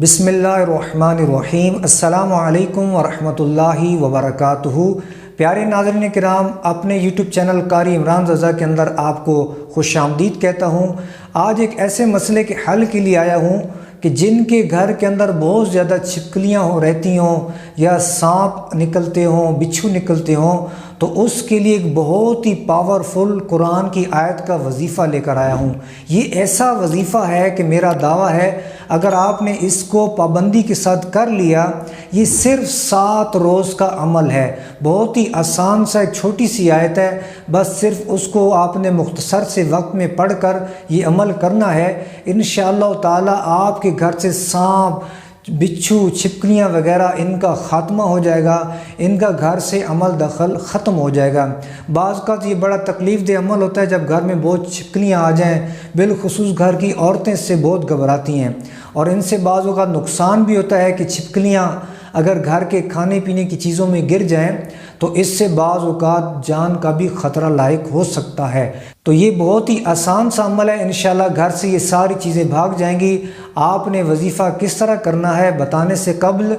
بسم اللہ الرحمن الرحیم۔ السلام علیکم ورحمۃ اللہ وبرکاتہ۔ پیارے ناظرین کرام، اپنے یوٹیوب چینل قاری عمران رضا کے اندر آپ کو خوش آمدید کہتا ہوں۔ آج ایک ایسے مسئلے کے حل کے لیے آیا ہوں کہ جن کے گھر کے اندر بہت زیادہ چھپکلیاں رہتی ہوں یا سانپ نکلتے ہوں، بچھو نکلتے ہوں، تو اس کے لیے ایک بہت ہی پاورفل قرآن کی آیت کا وظیفہ لے کر آیا ہوں۔ یہ ایسا وظیفہ ہے کہ میرا دعویٰ ہے اگر آپ نے اس کو پابندی کے ساتھ کر لیا، یہ صرف 7 روز کا عمل ہے۔ بہت ہی آسان سا ایک چھوٹی سی آیت ہے، بس صرف اس کو آپ نے مختصر سے وقت میں پڑھ کر یہ عمل کرنا ہے۔ انشاءاللہ تعالی آپ کے گھر سے سانپ، بچھو، چھپکلیاں وغیرہ ان کا خاتمہ ہو جائے گا، ان کا گھر سے عمل دخل ختم ہو جائے گا۔ بعض اوقات یہ بڑا تکلیف دہ عمل ہوتا ہے جب گھر میں بہت چھپکلیاں آ جائیں، بالخصوص گھر کی عورتیں اس سے بہت گھبراتی ہیں، اور ان سے بعض اوقات نقصان بھی ہوتا ہے کہ چھپکلیاں اگر گھر کے کھانے پینے کی چیزوں میں گر جائیں تو اس سے بعض اوقات جان کا بھی خطرہ لاحق ہو سکتا ہے۔ تو یہ بہت ہی آسان سا عمل ہے، انشاءاللہ گھر سے یہ ساری چیزیں بھاگ جائیں گی۔ آپ نے وظیفہ کس طرح کرنا ہے بتانے سے قبل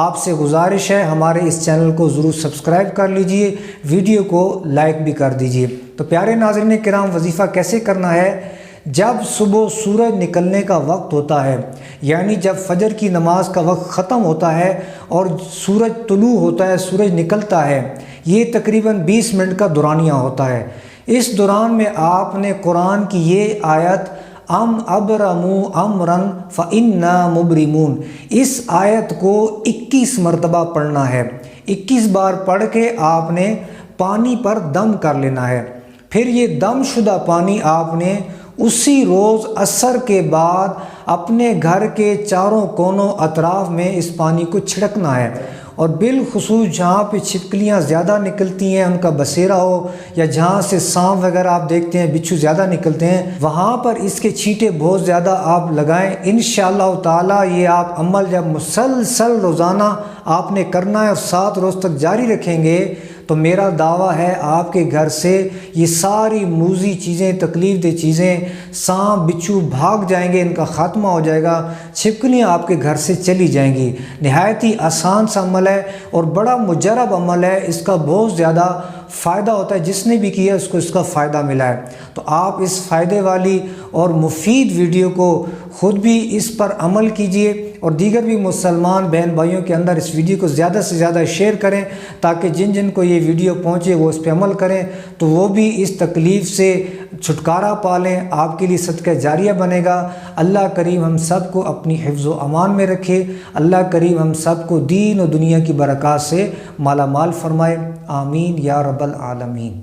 آپ سے گزارش ہے ہمارے اس چینل کو ضرور سبسکرائب کر لیجئے، ویڈیو کو لائک بھی کر دیجئے۔ تو پیارے ناظرین کرام، وظیفہ کیسے کرنا ہے؟ جب صبح سورج نکلنے کا وقت ہوتا ہے، یعنی جب فجر کی نماز کا وقت ختم ہوتا ہے اور سورج طلوع ہوتا ہے، سورج نکلتا ہے، یہ تقریباً 20 منٹ کا دورانیہ ہوتا ہے۔ اس دوران میں آپ نے قرآن کی یہ آیت ام ابرموا امرا فانا مبرمون، اس آیت کو 21 مرتبہ پڑھنا ہے۔ 21 بار پڑھ کے آپ نے پانی پر دم کر لینا ہے۔ پھر یہ دم شدہ پانی آپ نے اسی روز عصر کے بعد اپنے گھر کے چاروں کونوں اطراف میں اس پانی کو چھڑکنا ہے، اور بالخصوص جہاں پہ چھپکلیاں زیادہ نکلتی ہیں، ان کا بسیرا ہو، یا جہاں سے سانپ وغیرہ آپ دیکھتے ہیں، بچھو زیادہ نکلتے ہیں، وہاں پر اس کے چھینٹے بہت زیادہ آپ لگائیں۔ انشاءاللہ تعالی یہ آپ عمل جب مسلسل روزانہ آپ نے کرنا ہے اور 7 روز تک جاری رکھیں گے تو میرا دعویٰ ہے آپ کے گھر سے یہ ساری موذی چیزیں، تکلیف دہ چیزیں، سانپ بچھو بھاگ جائیں گے، ان کا خاتمہ ہو جائے گا، چھپکلیاں آپ کے گھر سے چلی جائیں گی۔ نہایت ہی آسان سا عمل ہے اور بڑا مجرب عمل ہے، اس کا بہت زیادہ فائدہ ہوتا ہے، جس نے بھی کیا اس کو اس کا فائدہ ملا ہے۔ تو آپ اس فائدے والی اور مفید ویڈیو کو خود بھی اس پر عمل کیجئے اور دیگر بھی مسلمان بہن بھائیوں کے اندر اس ویڈیو کو زیادہ سے زیادہ شیئر کریں، تاکہ جن جن کو یہ ویڈیو پہنچے وہ اس پہ عمل کریں تو وہ بھی اس تکلیف سے چھٹکارا پا لیں، آپ کے لیے صدقہ جاریہ بنے گا۔ اللہ کریم ہم سب کو اپنی حفظ و امان میں رکھے، اللہ کریم ہم سب کو دین و دنیا کی برکات سے مالا مال فرمائے، آمین یا رب العالمین۔